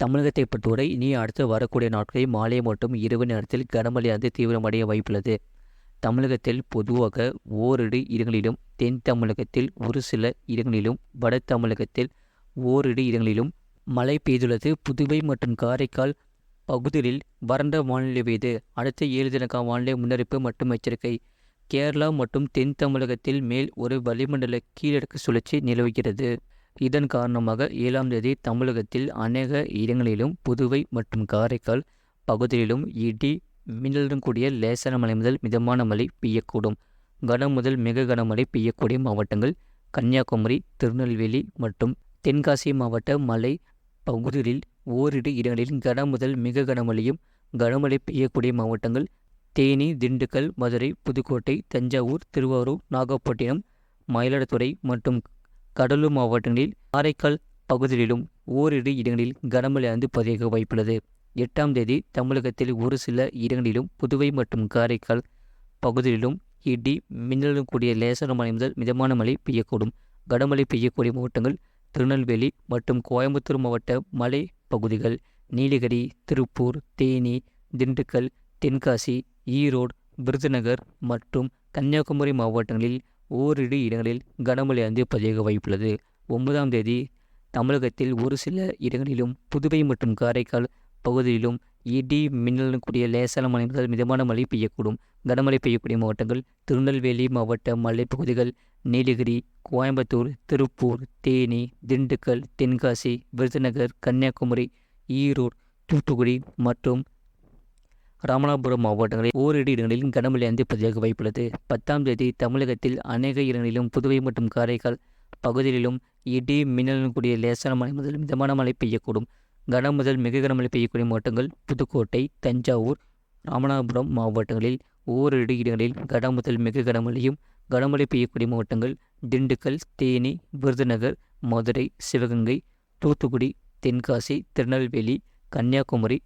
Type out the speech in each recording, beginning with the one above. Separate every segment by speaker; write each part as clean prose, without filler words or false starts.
Speaker 1: தமிழகத்தை பொறுத்தவரை இனி அடுத்து வரக்கூடிய நாட்களில் மாலை மற்றும் இரவு நேரத்தில் கனமழையானது தீவிரமடைய வாய்ப்புள்ளது. தமிழகத்தில் பொதுவாக ஓரிரு இடங்களிலும், தென் தமிழகத்தில் ஒரு சில இடங்களிலும், வட தமிழகத்தில் ஓரிரு இடங்களிலும் மழை பெய்துள்ளது. புதுவை மற்றும் காரைக்கால் பகுதிகளில் வறண்ட வானிலை பெய்து அடுத்த 7 தினக்கான வானிலை முன்னறிவிப்பு மற்றும் எச்சரிக்கை. கேரளா மற்றும் தென் தமிழகத்தில் மேல் ஒரு வளிமண்டல கீழடுக்கு சுழற்சி நிலவுகிறது. இதன் காரணமாக 7ஆம் தேதி தமிழகத்தில் அநேக இடங்களிலும், புதுவை மற்றும் காரைக்கால் பகுதிகளிலும் இடி மின்னலுடன் கூடிய லேசான மழை முதல் மிதமான மழை பெய்யக்கூடும். கன முதல் மிக கனமழை பெய்யக்கூடிய மாவட்டங்கள் கன்னியாகுமரி, திருநெல்வேலி மற்றும் தென்காசி மாவட்ட மலை பகுதிகளில் ஓரிரு இடங்களில் கன முதல் மிக கனமழையும், கனமழை பெய்யக்கூடிய மாவட்டங்கள் தேனி, திண்டுக்கல், மதுரை, புதுக்கோட்டை, தஞ்சாவூர், திருவாரூர், நாகப்பட்டினம், மயிலாடுதுறை மற்றும் கடலூர் மாவட்டங்களில், காரைக்கால் பகுதிகளிலும் ஓரிரு இடங்களில் கனமழையானது பதிவாக வாய்ப்புள்ளது. 8ஆம் தேதி தமிழகத்தில் ஒரு சில இடங்களிலும், புதுவை மற்றும் காரைக்கால் பகுதிகளிலும் இடி மின்னலுடன் கூடிய லேசான மழை முதல் மிதமான மழை பெய்யக்கூடும். கனமழை பெய்யக்கூடிய மாவட்டங்கள் திருநெல்வேலி மற்றும் கோயம்புத்தூர் மாவட்ட மலை பகுதிகள், நீலகிரி, திருப்பூர், தேனி, திண்டுக்கல், தென்காசி, ஈரோடு, விருதுநகர் மற்றும் கன்னியாகுமரி மாவட்டங்களில் ஓரிரு இடங்களில் கனமழையானது பதிவாக வாய்ப்புள்ளது. 9ஆம் தேதி தமிழகத்தில் ஒரு சில இடங்களிலும், புதுவை மற்றும் காரைக்கால் பகுதியிலும் இடி மின்னலுடன் கூடிய லேசான மழை முதல் மிதமான மழை பெய்யக்கூடும். கனமழை பெய்யக்கூடிய மாவட்டங்கள் திருநெல்வேலி மாவட்ட மலைப்பகுதிகள், நீலகிரி, கோயம்புத்தூர், திருப்பூர், தேனி, திண்டுக்கல், தென்காசி, விருதுநகர், கன்னியாகுமரி, ஈரோடு, தூத்துக்குடி மற்றும் ராமநாதபுரம் மாவட்டங்களில் ஓரிரு இடங்களில் கனமழையானது பதிவாக வாய்ப்புள்ளது. 10ஆம் தேதி தமிழகத்தில் அநேக இடங்களிலும், புதுவை மற்றும் காரைக்கால் பகுதிகளிலும் இடி மின்னலுடன் கூடிய லேசான மழை முதல் மிதமான மழை பெய்யக்கூடும். கன முதல் மிக கனமழை பெய்யக்கூடிய மாவட்டங்கள் புதுக்கோட்டை, தஞ்சாவூர், ராமநாதபுரம் மாவட்டங்களில் ஓரிரு இடங்களில் கன முதல் மிக கனமழையும், கனமழை பெய்யக்கூடிய மாவட்டங்கள் திண்டுக்கல், தேனி, விருதுநகர், மதுரை, சிவகங்கை, தூத்துக்குடி, தென்காசி, திருநெல்வேலி, கன்னியாகுமரி,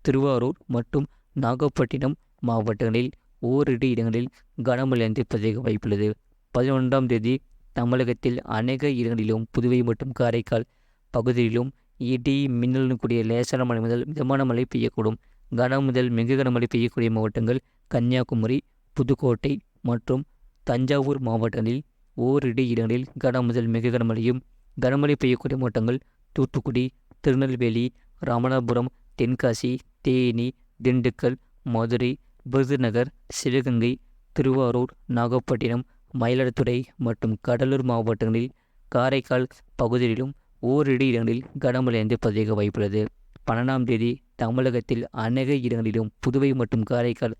Speaker 1: திருவாரூர் மற்றும் நாகப்பட்டினம் மாவட்டங்களில் ஓரிரு இடங்களில் கனமழையானது பதிவாக வாய்ப்புள்ளது. 11ஆம் தேதி தமிழகத்தில் அநேக இடங்களிலும், புதுவை மற்றும் காரைக்கால் பகுதிகளிலும் இடி மின்னலுடன் கூடிய லேசான மழை முதல் மிதமான மழை பெய்யக்கூடும். கன முதல் மிக கனமழை பெய்யக்கூடிய மாவட்டங்கள் கன்னியாகுமரி, புதுக்கோட்டை மற்றும் தஞ்சாவூர் மாவட்டங்களில் ஓரிரு இடங்களில் கன முதல் மிக கனமழையும், கனமழை பெய்யக்கூடிய மாவட்டங்கள் தூத்துக்குடி, திருநெல்வேலி, ராமநாதபுரம், தென்காசி, தேனி, திண்டுக்கல், மதுரை, விருதுநகர், சிவகங்கை, திருவாரூர், நாகப்பட்டினம், மயிலாடுதுறை மற்றும் கடலூர் மாவட்டங்களில், காரைக்கால் பகுதிகளிலும் ஓரிரு இடங்களில் கனமழையானது பதிவாக வாய்ப்புள்ளது. 12ஆம் தேதி தமிழகத்தில் அநேக இடங்களிலும், புதுவை மற்றும் காரைக்கால்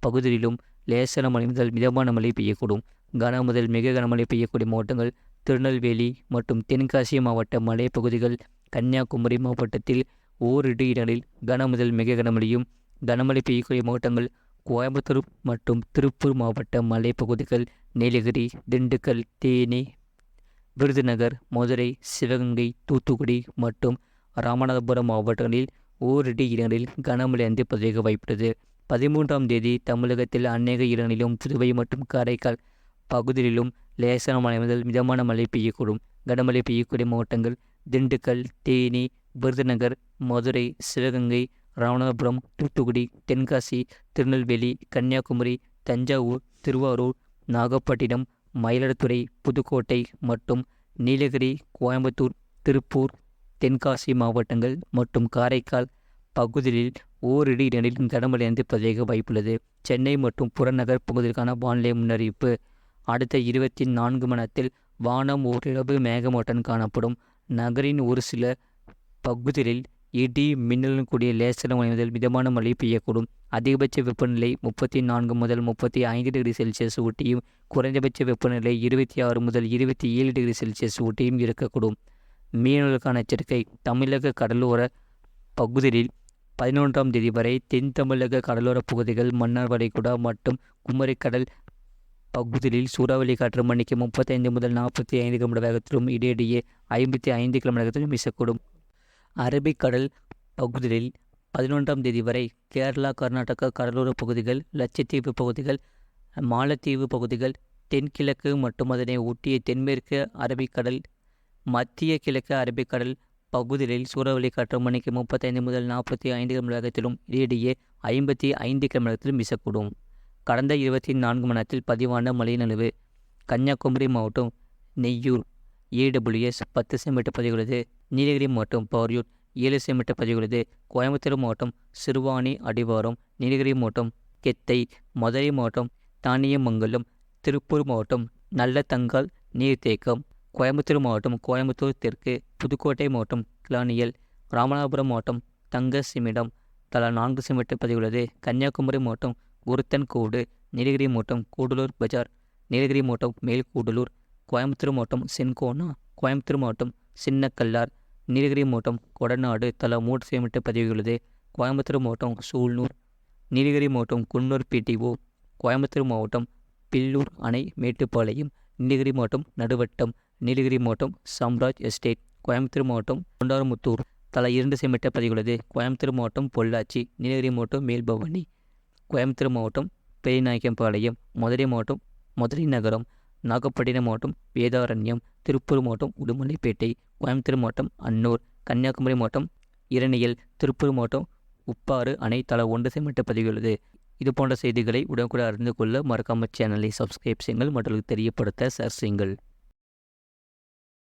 Speaker 1: பகுதிகளிலும் லேசான மழை முதல் மிதமான மழை பெய்யக்கூடும். கன முதல் மிக கனமழை பெய்யக்கூடிய மாவட்டங்கள் திருநெல்வேலி மற்றும் தென்காசி மாவட்ட மலைப்பகுதிகள், கன்னியாகுமரி மாவட்டத்தில் ஓரிரு இடங்களில் கன முதல் மிக கனமழையும், கனமழை பெய்யக்கூடிய மாவட்டங்கள் கோயம்புத்தூர் மற்றும் திருப்பூர் மாவட்ட மலைப்பகுதிகள், நீலகிரி, திண்டுக்கல், தேனி, விருதுநகர், மதுரை, சிவகங்கை, தூத்துக்குடி மற்றும் ராமநாதபுரம் மாவட்டங்களில் ஓரிரு இடங்களில் கனமழையானது பதிவாக வாய்ப்புள்ளது. 13ஆம் தேதி தமிழகத்தில் அநேக இடங்களிலும், புதுவை மற்றும் காரைக்கால் பகுதிகளிலும் லேசான மழை முதல் மிதமான மழை பெய்யக்கூடும். கனமழை பெய்யக்கூடிய மாவட்டங்கள் திண்டுக்கல், தேனி, விருதுநகர், மதுரை, சிவகங்கை, ராமநாதபுரம், தூத்துக்குடி, தென்காசி, திருநெல்வேலி, கன்னியாகுமரி, தஞ்சாவூர், திருவாரூர், நாகப்பட்டினம், மயிலாடுதுறை, புதுக்கோட்டை மற்றும் நீலகிரி, கோயம்புத்தூர், திருப்பூர், தென்காசி மாவட்டங்கள் மற்றும் காரைக்கால் பகுதிகளில் ஓரிரு இடங்களில் கனமழையானது பதிவாக வாய்ப்புள்ளது. சென்னை மற்றும் புறநகர் பகுதிகளுக்கான வானிலை முன்னறிவிப்பு. அடுத்த 24 மணி நேரத்தில் வானம் ஓரளவு மேகமூட்டத்துடன் காணப்படும். நகரின் ஒரு சில பகுதிகளில் இடி மின்னலுடன் கூடிய லேசான மழை முதல் மிதமான மழை பெய்யக்கூடும். அதிகபட்ச வெப்பநிலை 34 முதல் 35 டிகிரி செல்சியஸ் ஊட்டியும், குறைந்தபட்ச வெப்பநிலை 26 முதல் 27 டிகிரி செல்சியஸ் ஊட்டியும் இருக்கக்கூடும். மீனவர்களுக்கான எச்சரிக்கை. தமிழக கடலோர பகுதிகளில் 11ஆம் தேதி வரை தென் தமிழக கடலோர பகுதிகள், மன்னார் வளைகுடா மற்றும் குமரிக்கடல் பகுதிகளில் சூறாவளி காற்று மணிக்கு 35 முதல் 45 கிலோமீட்டர் வேகத்திலும், இடையிடையே 55 கிலோமீட்டர் வேகத்திலும் வீசக்கூடும். அரபிக்கடல் பகுதிகளில் 11ஆம் தேதி வரை கேரளா, கர்நாடகா கடலோர பகுதிகள், லட்சத்தீவு பகுதிகள், மாலத்தீவு பகுதிகள், தென்கிழக்கு மற்றும் அதனை ஒட்டிய தென்மேற்கு அரபிக்கடல், மத்திய கிழக்கு அரபிக்கடல் பகுதிகளில் சூறாவளி காற்று மணிக்கு 35 முதல் 45 கிலோமீட்டர் வேகத்திலும் இடையிடையே 55 கிலோமீட்டர் வேகத்திலும் வீசக்கூடும். கடந்த 24 மணி நேரத்தில் பதிவான மழையின் அளவு: கன்னியாகுமரி மாவட்டம் நெய்யூர் AWS 10 சென்டிமீட்டர் பதிவுள்ளது. நீலகிரி மாவட்டம் பாரியூர் 7 சென்டிமீட்டர் பதிவுள்ளது. கோயம்புத்தூர் மாவட்டம் சிறுவாணி அடிவாரம், நீலகிரி மாவட்டம் கெத்தை, மதுரை மாவட்டம் தானியமங்கலம், திருப்பூர் மாவட்டம் நல்லதங்கால் நீர்த்தேக்கம், கோயம்புத்தூர் மாவட்டம் கோயம்புத்தூர் தெற்கு, புதுக்கோட்டை மாவட்டம் கிளானியல், ராமநாதபுரம் மாவட்டம் தங்கசிமிடம் தலா 4 சென்டிமீட்டர் பதிவுள்ளது. கன்னியாகுமரி மாவட்டம் குருத்தன்கோடு, நீலகிரி மாவட்டம் கூடலூர் பஜார், நீலகிரி மாவட்டம் மேல்கூடலூர், கோயம்புத்தூர் மாவட்டம் சென்கோனா, கோயம்புத்தூர் மாவட்டம் சின்னக்கல்லார், நீலகிரி மாவட்டம் கொடநாடு தலா 3 சென்டிமீட்டர் பதிவுள்ளது. கோயம்புத்தூர் மாவட்டம் சூலூர், நீலகிரி மாவட்டம் குன்னூர் PTO, கோயம்புத்தூர் மாவட்டம் பில்லூர் அணை மேட்டுப்பாளையம், நீலகிரி மாவட்டம் நடுவட்டம், நீலகிரி மாவட்டம் சாம்ராஜ் எஸ்டேட், கோயம்புத்தூர் மாவட்டம் தொண்டாரமுத்தூர் தலா 2 சென்டிமீட்டர் பதிவுள்ளது. கோயம்புத்தூர் மாவட்டம் பொள்ளாச்சி, நீலகிரி மாவட்டம் மேல்பவானி, கோயம்புத்தூர் மாவட்டம் பெரியநாயக்கம்பாளையம், மதுரை மாவட்டம் மதுரை நகரம், நாகப்பட்டினம் மாவட்டம் வேதாரண்யம், திருப்பூர் மாவட்டம் உடுமலைப்பேட்டை, கோயம்புத்தூர் மாவட்டம் அன்னூர், கன்னியாகுமரி மாவட்டம் இரணியல், திருப்பூர் மாவட்டம் உப்பாறு அணை தலா 1 சென்டிமீட்டர் பதிவுள்ளது. இது போன்ற செய்திகளை உடனுக்குடன் அறிந்து கொள்ள மறக்காமல் சேனலை சப்ஸ்கிரைப் செய்யுங்கள், மற்றவர்களுக்கு தெரியப்படுத்த ஷேர் செய்யுங்கள்.